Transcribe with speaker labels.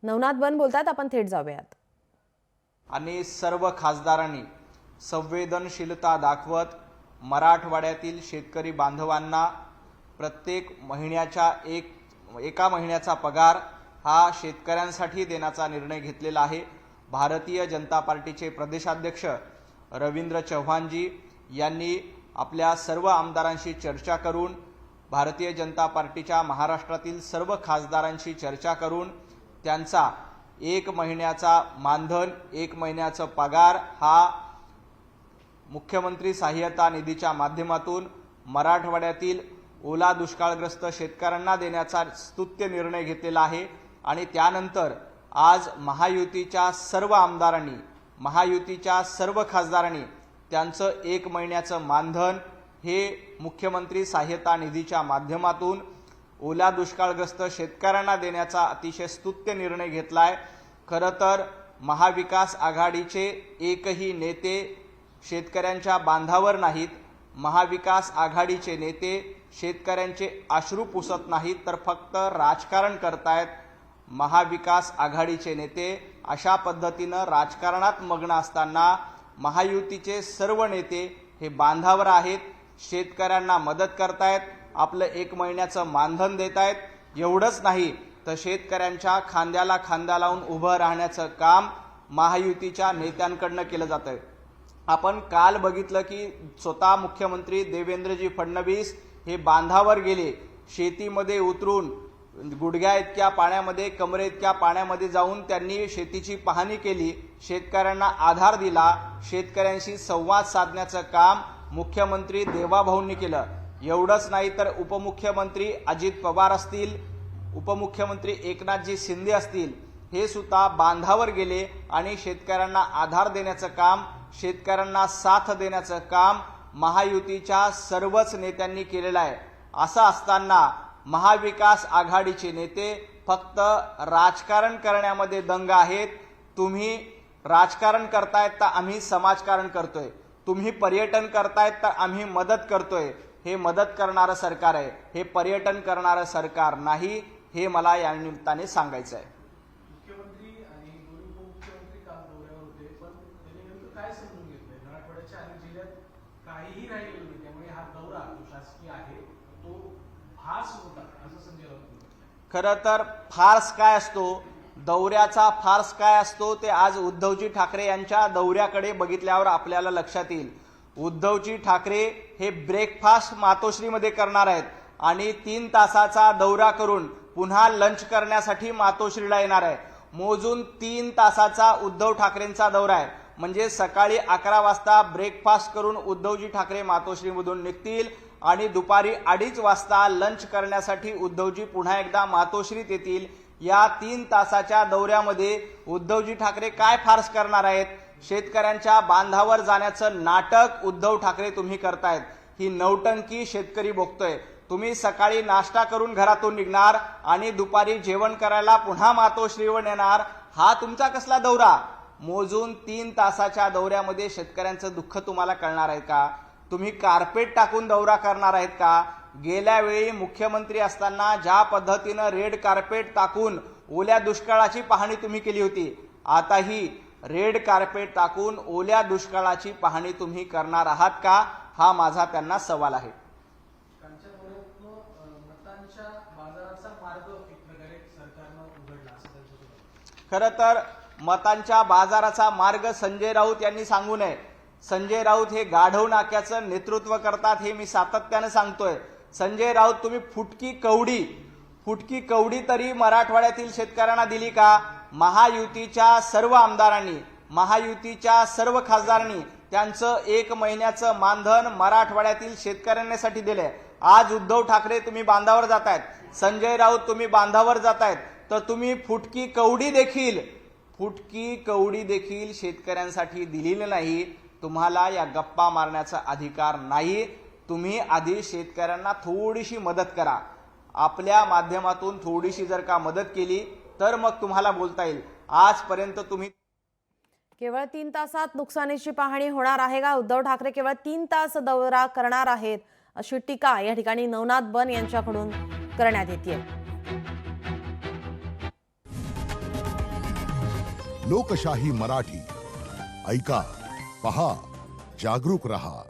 Speaker 1: नवनाथ बन बोलतात, आपण थेट जाऊयात.
Speaker 2: आणि सर्व खासदारांनी संवेदनशीलता दाखवत मराठवाड्यातील शेतकरी बांधवांना प्रत्येक महिन्याच्या एका महिन्याचा पगार हा शेतकऱ्यांसाठी देण्याचा निर्णय घेतलेला आहे. भारतीय जनता पार्टीचे प्रदेशाध्यक्ष रवींद्र चव्हाणजी यांनी आपल्या सर्व आमदारांशी चर्चा करून, भारतीय जनता पार्टीच्या महाराष्ट्रातील सर्व खासदारांशी चर्चा करून त्यांचा एक महिन्याचा मानधन, एक महिन्याचा पगार हा मुख्यमंत्री सहाय्यता निधीच्या माध्यमातून मराठवाड्यातील ओला दुष्काळग्रस्त शेतकऱ्यांना देण्याचा स्तुत्य निर्णय घेतलेला आहे. आणि त्यानंतर आज महायुतीच्या सर्व आमदारांनी, महायुतीच्या सर्व खासदारांनी त्यांचं एक महिन्याचं मानधन हे मुख्यमंत्री सहाय्यता निधीच्या माध्यमातून ओला दुष्काळग्रस्त शेतकऱ्यांना देण्याचा अतिशय स्तुत्य निर्णय घेतलाय. खरं तर महाविकास आघाडीचे एकही नेते शेतकऱ्यांच्या बांधावर नाहीत. महाविकास आघाडीचे नेते शेतकऱ्यांचे अश्रू पुसत नाहीत, तर फक्त राजकारण करतायत. महाविकास आघाडीचे नेते अशा पद्धतीनं राजकारणात मग्न असताना महायुतीचे सर्व नेते हे बांधावर आहेत, शेतकऱ्यांना मदत करतायत, आपलं एक महिन्याचं मानधन देत आहेत. एवढंच नाही तर शेतकऱ्यांच्या खांद्याला खांदा लावून उभं राहण्याचं काम महायुतीच्या नेत्यांकडनं केलं जातंय. आपण काल बघितलं की स्वतः मुख्यमंत्री देवेंद्रजी फडणवीस हे बांधावर गेले, शेतीमध्ये उतरून गुडघ्या इतक्या पाण्यामध्ये, कमरे इतक्या पाण्यामध्ये जाऊन त्यांनी शेतीची पाहणी केली, शेतकऱ्यांना आधार दिला, शेतकऱ्यांशी संवाद साधण्याचं काम मुख्यमंत्री देवाभाऊंनी केलं. एवढंच नाही तर उपमुख्यमंत्री अजित पवार असतील, उपमुख्यमंत्री एकनाथजी शिंदे असतील, हे सुद्धा बांधावर गेले आणि शेतकऱ्यांना आधार देण्याचं काम, शेतकऱ्यांना साथ देण्याचं काम महायुतीच्या सर्वच नेत्यांनी केलेलं आहे. असं असताना महाविकास आघाडीचे नेते फक्त राजकारण करण्यामध्ये दंग आहेत. तुम्ही राजकारण करतायत तर आम्ही समाजकारण करतोय, तुम्ही पर्यटन करतायत तर आम्ही मदत करतोय. हे मदत करणारं सरकार आहे, हे पर्यटन करणारं सरकार नाही, हे मला या निमित्ताने सांगायचं आहे.
Speaker 3: मुख्यमंत्री आणि दोन्ही उपमुख्यमंत्री काल दौऱ्यावर होते, पण त्यांनी नेमकं काय समजून घेतलंय? मराठवाड्याच्या अनेक जिल्ह्यात काहीही राहिलेलं नाही, त्यामुळे हा दौरा जो शासकीय आहे तो फार्स होता असं संजय राऊत म्हणाले.
Speaker 2: खरं तर फार्स काय असतो, दौऱ्याचा फार्स काय असतो ते आज उद्धवजी ठाकरे यांच्या दौऱ्याकडे बघितल्यावर आपल्याला लक्षात येईल. उद्धवजी ठाकरे हे ब्रेकफास्ट मातोश्रीमध्ये करणार आहेत आणि 3 तासाचा दौरा करून पुन्हा लंच करण्यासाठी मातोश्रीला येणार आहे. मोजून 3 तासाचा उद्धव ठाकरेंचा दौरा आहे. म्हणजे सकाळी 11 वाजता ब्रेकफास्ट करून उद्धवजी ठाकरे मातोश्रीमधून निघतील आणि दुपारी 2:30 वाजता लंच करण्यासाठी उद्धवजी पुन्हा एकदा मातोश्रीत येतील. या 3 तासाच्या दौऱ्यामध्ये उद्धवजी ठाकरे काय फार्स करणार आहेत? शेतकऱ्यांच्या बांधावर जाण्याचं नाटक उद्धव ठाकरे तुम्ही करतायत. ही नौटंकी शेतकरी बघतोय. तुम्ही सकाळी नाश्ता करून घरातून निघणार आणि दुपारी जेवण करायला पुन्हा मातोश्रीवर येणार. हा तुमचा कसला दौरा? मोजून 3 तासाच्या दौऱ्यामध्ये शेतकऱ्यांचं दुःख तुम्हाला कळणार आहे का? तुम्ही कार्पेट टाकून दौरा करणार आहेत का? गेल्या वेळी मुख्यमंत्री असताना ज्या पद्धतीनं रेड कार्पेट टाकून ओल्या दुष्काळाची पाहणी तुम्ही केली होती, आताही रेड कार्पेट टाकून ओल्या दुष्काळाची पाहणी तुम्ही करणार आहात का? हा माझा त्यांना सवाल आहे.
Speaker 3: कालच्या दौऱ्यातनं मतांच्या बाजाराचा मार्ग एक प्रकारे सरकारनं उघडला असं त्यांचं म्हणणं.
Speaker 2: खरं तर मतांच्या बाजाराचा मार्ग संजय राऊत यांनी सांगू नये. संजय राऊत हे गाढव नाक्याचं नेतृत्व करतात, हे मी सातत्यानं सांगतोय. संजय राऊत, तुम्ही फुटकी कवडी तरी मराठवाड्यातील शेतकऱ्यांना दिली का? महायुतीच्या सर्व आमदारांनी, महायुतीच्या सर्व खासदारांनी त्यांचं एक महिन्याचं मानधन मराठवाड्यातील शेतकऱ्यांसाठी दिलंय. आज उद्धव ठाकरे तुम्ही बांधावर जातायत, संजय राऊत तुम्ही बांधावर जातायत, तर तुम्ही फुटकी कवडी देखील शेतकऱ्यांसाठी दिलेली नाही. तुम्हाला या गप्पा मारण्याचा अधिकार नाही. तुम्ही आधी शेतकऱ्यांना थोडीशी मदत करा. आपल्या माध्यमातून थोडीशी जर का मदत केली तर मग तुम्हाला बोलता येईल. आजपर्यंत तुम्ही
Speaker 1: केवळ 3 तासात नुकसानीची पाहणी होणार आहे का? उद्धव ठाकरे केवळ 3 तास दौरा करणार आहेत अशी टीका या ठिकाणी नवनाथ बन यांच्याकडून करण्यात येते.
Speaker 4: लोकशाही मराठी ऐका, पहा, जागरूक रहा.